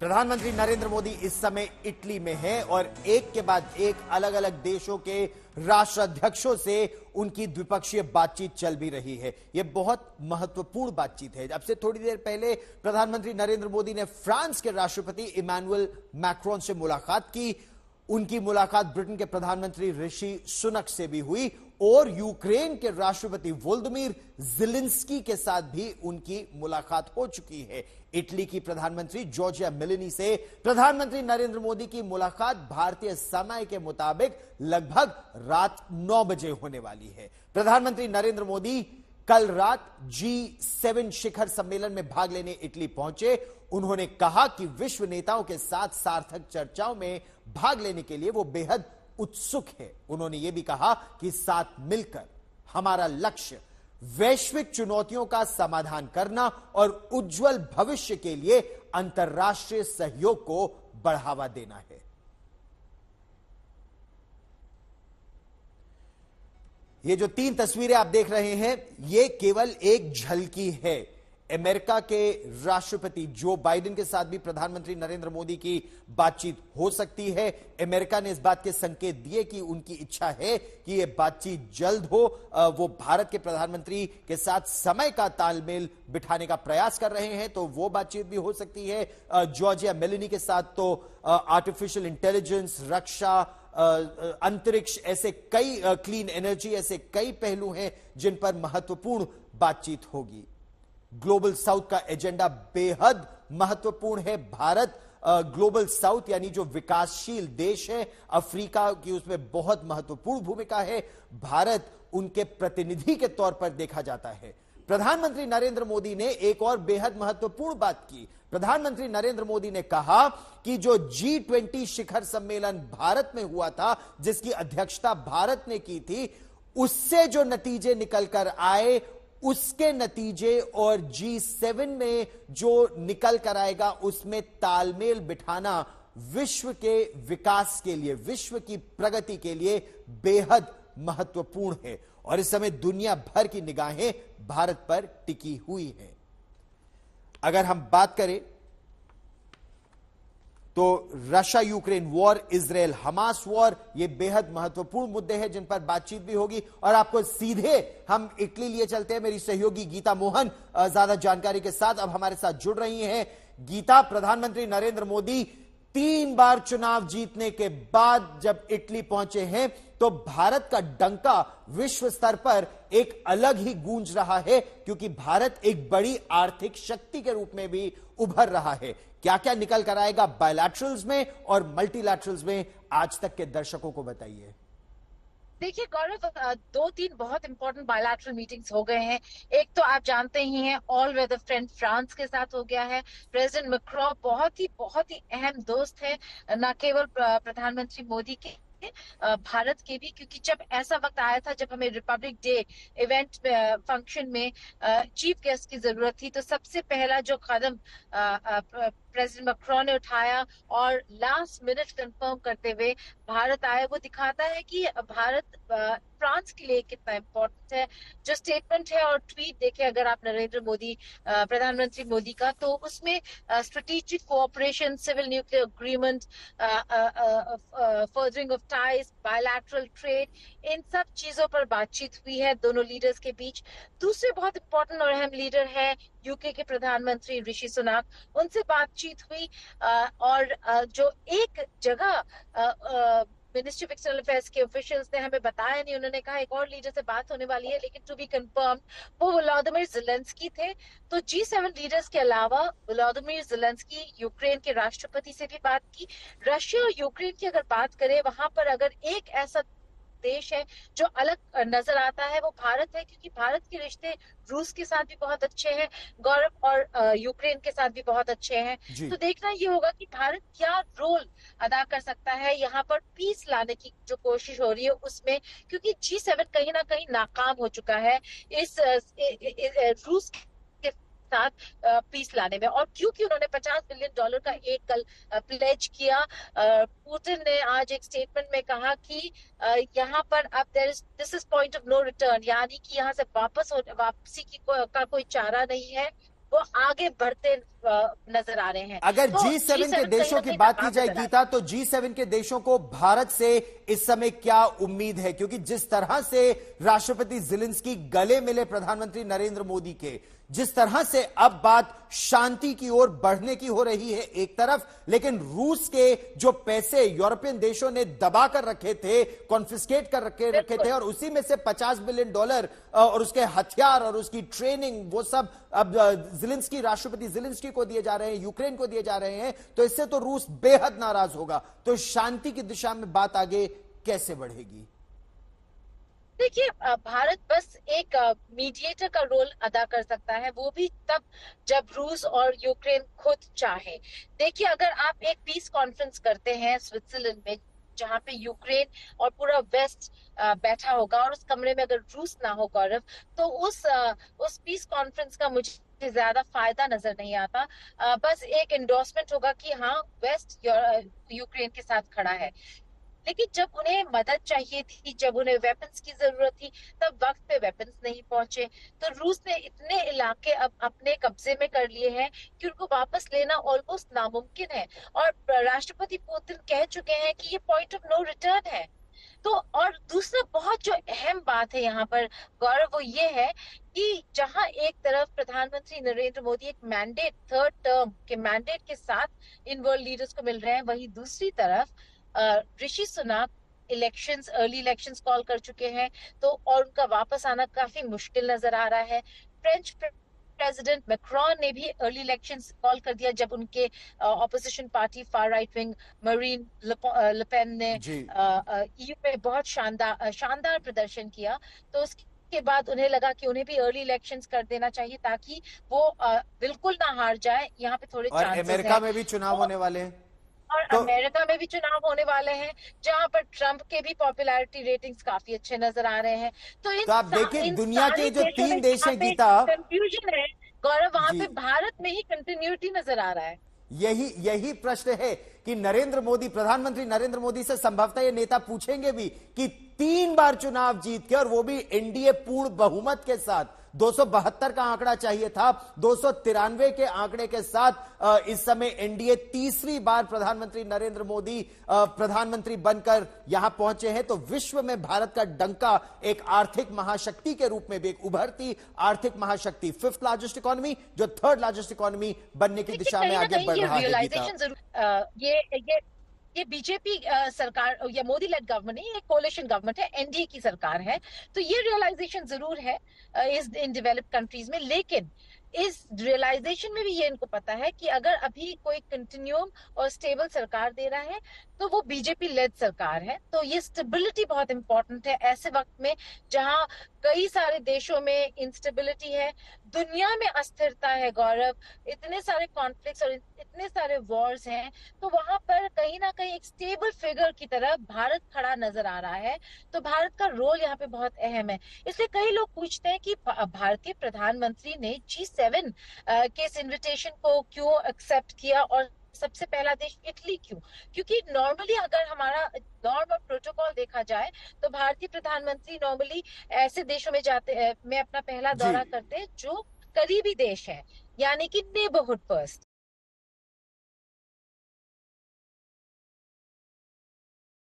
प्रधानमंत्री नरेंद्र मोदी इस समय इटली में हैं और एक के बाद एक अलग अलग देशों के राष्ट्राध्यक्षों से उनकी द्विपक्षीय बातचीत चल भी रही है। यह बहुत महत्वपूर्ण बातचीत है। अब से थोड़ी देर पहले प्रधानमंत्री नरेंद्र मोदी ने फ्रांस के राष्ट्रपति इमैनुअल मैक्रोन से मुलाकात की। उनकी मुलाकात ब्रिटेन के प्रधानमंत्री ऋषि सुनक से भी हुई और यूक्रेन के राष्ट्रपति वोलोदिमीर ज़ेलेंस्की के साथ भी उनकी मुलाकात हो चुकी है। इटली की प्रधानमंत्री जॉर्जिया मेलोनी से प्रधानमंत्री नरेंद्र मोदी की मुलाकात भारतीय समय के मुताबिक लगभग रात 9 बजे होने वाली है। प्रधानमंत्री नरेंद्र मोदी कल रात G7 शिखर सम्मेलन में भाग लेने इटली पहुंचे। उन्होंने कहा कि विश्व नेताओं के साथ सार्थक चर्चाओं में भाग लेने के लिए वो बेहद उत्सुक है। उन्होंने यह भी कहा कि साथ मिलकर हमारा लक्ष्य वैश्विक चुनौतियों का समाधान करना और उज्जवल भविष्य के लिए अंतर्राष्ट्रीय सहयोग को बढ़ावा देना है। ये जो 3 तस्वीरें आप देख रहे हैं, ये केवल एक झलकी है। अमेरिका के राष्ट्रपति जो बाइडेन के साथ भी प्रधानमंत्री नरेंद्र मोदी की बातचीत हो सकती है। अमेरिका ने इस बात के संकेत दिए कि उनकी इच्छा है कि यह बातचीत जल्द हो। वो भारत के प्रधानमंत्री के साथ समय का तालमेल बिठाने का प्रयास कर रहे हैं, तो वो बातचीत भी हो सकती है। जॉर्जिया मेलोनी के साथ तो आर्टिफिशियल इंटेलिजेंस, रक्षा, अंतरिक्ष, ऐसे कई क्लीन एनर्जी, ऐसे कई पहलू हैं जिन पर महत्वपूर्ण बातचीत होगी। ग्लोबल साउथ का एजेंडा बेहद महत्वपूर्ण है। भारत ग्लोबल साउथ यानी जो विकासशील देश है, अफ्रीका की उसमें बहुत महत्वपूर्ण भूमिका है। भारत उनके प्रतिनिधि के तौर पर देखा जाता है। प्रधानमंत्री नरेंद्र मोदी ने एक और बेहद महत्वपूर्ण बात की। प्रधानमंत्री नरेंद्र मोदी ने कहा कि जो G20 शिखर सम्मेलन भारत में हुआ था, जिसकी अध्यक्षता भारत ने की थी, उससे जो नतीजे निकल कर आए, उसके नतीजे और G7 में जो निकल कर आएगा, उसमें तालमेल बिठाना विश्व के विकास के लिए, विश्व की प्रगति के लिए बेहद महत्वपूर्ण है। और इस समय दुनिया भर की निगाहें भारत पर टिकी हुई हैं। अगर हम बात करें तो Russia Ukraine war, Israel Hamas war, ये बेहद महत्वपूर्ण मुद्दे हैं जिन पर बातचीत भी होगी। और आपको सीधे हम इटली लिए चलते हैं। मेरी सहयोगी गीता मोहन ज्यादा जानकारी के साथ अब हमारे साथ जुड़ रही हैं। गीता, प्रधानमंत्री नरेंद्र मोदी 3 बार चुनाव जीतने के बाद जब इटली पहुंचे हैं, तो भारत का डंका विश्व स्तर पर एक अलग ही गूंज रहा है, क्योंकि भारत एक बड़ी आर्थिक शक्ति के रूप में भी उभर रहा है। क्या क्या निकल कर आएगा बायलैटरल्स में और मल्टीलैटरल्स में, आज तक के दर्शकों को बताइए। देखिए गौरव, 2-3 बहुत इंपॉर्टेंट बायलैटरल मीटिंग्स हो गए हैं। एक तो आप जानते ही हैं, ऑल वेदर फ्रेंड फ्रांस के साथ हो गया है। प्रेसिडेंट मैक्रोन बहुत ही अहम दोस्त है, न केवल प्रधानमंत्री मोदी के, भारत के भी, क्योंकि जब ऐसा वक्त आया था जब हमें रिपब्लिक डे इवेंट फंक्शन में चीफ गेस्ट की जरूरत थी, तो सबसे पहला जो कदम प्रेसिडेंट मैक्रोन ने उठाया और लास्ट मिनट कंफर्म करते हुए भारत आए, वो दिखाता है कि भारत फ्रांस के लिए कितना इम्पोर्टेंट है। जो स्टेटमेंट है और ट्वीट देखे अगर आप नरेंद्र मोदी, प्रधानमंत्री मोदी का, तो उसमें strategic cooperation, civil nuclear agreement, furthering of ties, bilateral trade, इन सब चीजों पर बातचीत हुई है दोनों लीडर्स के बीच। दूसरे बहुत इंपॉर्टेंट और अहम लीडर है यूके के प्रधानमंत्री ऋषि सुनक, उनसे बातचीत हुई। और जो एक जगह मिनिस्ट्री ऑफ एक्सटर्नल अफेयर्स के ऑफिशियल्स ने हमें बताया नहीं, उन्होंने कहा एक और लीडर से बात होने वाली है, लेकिन टू बी कंफर्म, वो वोलोदिमीर ज़ेलेंस्की थे। तो G7 लीडर्स के अलावा वोलोदिमीर ज़ेलेंस्की यूक्रेन के राष्ट्रपति से भी बात की। रशिया और यूक्रेन की अगर बात करें, वहां पर अगर एक ऐसा देश है जो अलग नजर आता है, वो भारत है, क्योंकि भारत के रिश्ते रूस के साथ भी बहुत अच्छे हैं गौरव, और यूक्रेन के साथ भी बहुत अच्छे हैं। जी। तो देखना ये होगा कि भारत क्या रोल अदा कर सकता है यहाँ पर पीस लाने की जो कोशिश हो रही है उसमें, क्योंकि G7 कहीं ना कहीं नाकाम हो चुका है इस रूस के साथ पीस लाने में। और क्योंकि उन्होंने $50 बिलियन का एक कल प्लेज किया, पुतिन ने आज एक स्टेटमेंट में कहा कि यहाँ पर अब this is point of no return, यानी कि यहाँ से वापसी का कोई चारा नहीं है। वो आगे बढ़ते नजर आ रहे हैं। अगर तो G7 के G7 देशों की कहीं बात ना की जाए नजर आ गीता, तो G7 के देशों को भारत से इस समय क्या उम्मीद है? क्योंकि जिस तरह से राष्ट्रपति ज़ेलेंस्की गले मिले प्रधानमंत्री नरेंद्र मोदी के, जिस तरह से अब बात शांति की ओर बढ़ने की हो रही है एक तरफ, लेकिन रूस के जो पैसे यूरोपियन देशों ने दबा कर रखे थे, कॉन्फिस्केट कर रखे थे, और उसी में से $50 बिलियन और उसके हथियार और उसकी ट्रेनिंग, वो सब अब ज़ेलेंस्की, राष्ट्रपति ज़ेलेंस्की को दिए जा रहे हैं, यूक्रेन को दिए जा रहे हैं। तो इससे तो रूस बेहद नाराज होगा। तो शांति की दिशा में बात आगे कैसे बढ़ेगी? देखिए, भारत बस एक मीडिएटर का रोल अदा कर सकता है, वो भी तब जब रूस और यूक्रेन खुद चाहे। देखिए, अगर आप एक पीस कॉन्फ्रेंस करते हैं स्विट्जरलैंड में, जहां पे यूक्रेन और पूरा वेस्ट बैठा होगा, और उस कमरे में अगर रूस ना हो गौरव, तो उस पीस कॉन्फ्रेंस का मुझे ज्यादा फायदा नजर नहीं आता। बस एक एंडोर्समेंट होगा कि हाँ, वेस्ट यूक्रेन के साथ खड़ा है। लेकिन जब उन्हें मदद चाहिए थी, जब उन्हें वेपन्स की जरूरत थी, तब वक्त पे वेपन्स नहीं पहुंचे। तो रूस ने इतने इलाके अब अपने कब्जे में कर लिए हैं कि उनको वापस लेना ऑलमोस्ट नामुमकिन है। और राष्ट्रपति पुतिन कह चुके हैं कि ये पॉइंट ऑफ नो रिटर्न है। तो और दूसरा बहुत जो अहम बात है यहाँ पर गौरव, वो ये है कि जहां एक तरफ प्रधानमंत्री नरेंद्र मोदी एक मैंडेट, थर्ड टर्म के मैंडेट के साथ इन वर्ल्ड लीडर्स को मिल रहे हैं, वहीं दूसरी तरफ Rishi Sunak elections, early elections call कर चुके हैं। तो और उनका वापस आना काफी मुश्किल नजर आ रहा है। फ्रेंच प्रेसिडेंट मैक्रोन ने भी अर्ली इलेक्शंस कॉल कर दिया, जब उनके opposition party far right wing Marine Le Pen ने जी। ईयू में बहुत शानदार प्रदर्शन किया। तो उसके बाद उन्हें लगा कि उन्हें भी अर्ली इलेक्शंस कर देना चाहिए, ताकि वो बिल्कुल ना हार जाए। यहाँ पे थोड़े और चांसेस अमेरिका हैं। में भी चुनाव तो होने वाले हैं। और तो अमेरिका में भी चुनाव होने वाले हैं, जहां पर ट्रंप के भी पॉपुलैरिटी रेटिंग्स काफी अच्छे नजर आ रहे हैं। तो आप देखिए, इन दुनिया के सारे जो देशों में 3 देश जहाँ हैं पे गीता, कंफ्यूजन है गौरव, वहां जी, पे भारत में ही कंटिन्यूटी नजर आ रहा है। यही यही प्रश्न है कि नरेंद्र मोदी, प्रधानमंत्री नरेंद्र मोदी से संभवतः ये नेता पूछेंगे भी कि 3 बार चुनाव जीत के, और वो भी एनडीए पूर्ण बहुमत के साथ, 272 का आंकड़ा चाहिए था, 293 के आंकड़े के साथ इस समय एनडीए तीसरी बार प्रधानमंत्री नरेंद्र मोदी प्रधानमंत्री बनकर यहां पहुंचे हैं। तो विश्व में भारत का डंका एक आर्थिक महाशक्ति के रूप में भी, एक उभरती आर्थिक महाशक्ति, 5th लार्जेस्ट इकोनॉमी जो 3rd लार्जेस्ट इकोनॉमी बनने की दिशा में आगे बढ़ रहा है। गीता, ये बीजेपी सरकार या मोदी लेड गवर्नमेंट नहीं, ये कोलिशन गवर्नमेंट है, एनडीए की सरकार है। तो ये रियलाइजेशन जरूर है इस इन डेवलप्ड कंट्रीज में। लेकिन इस रियलाइजेशन में भी ये इनको पता है कि अगर अभी कोई कंटिन्यूम और स्टेबल सरकार दे रहा है, तो वो बीजेपी लेड सरकार है। तो ये स्टेबिलिटी बहुत इंपॉर्टेंट है ऐसे वक्त में, जहां कई सारे देशों में इंस्टेबिलिटी है, दुनिया में अस्थिरता है गौरव, इतने सारे कॉन्फ्लिक्ट्स और इतने सारे वॉर्स हैं। तो वहां पर कहीं ना कहीं एक स्टेबल फिगर की तरह भारत खड़ा नजर आ रहा है। तो भारत का रोल यहाँ पे बहुत अहम है। इसलिए कई लोग पूछते हैं कि भारतीय प्रधानमंत्री ने G7 के इस इनविटेशन को क्यों एक्सेप्ट किया, और सबसे पहला देश इटली क्यों? क्योंकि नॉर्मली अगर हमारा नॉर्म और प्रोटोकॉल देखा जाए, तो भारतीय प्रधानमंत्री नॉर्मली ऐसे देशों में में अपना पहला जी, दौरा करते हैं जो करीबी देश है, यानी कि नेबरहुड फर्स्ट।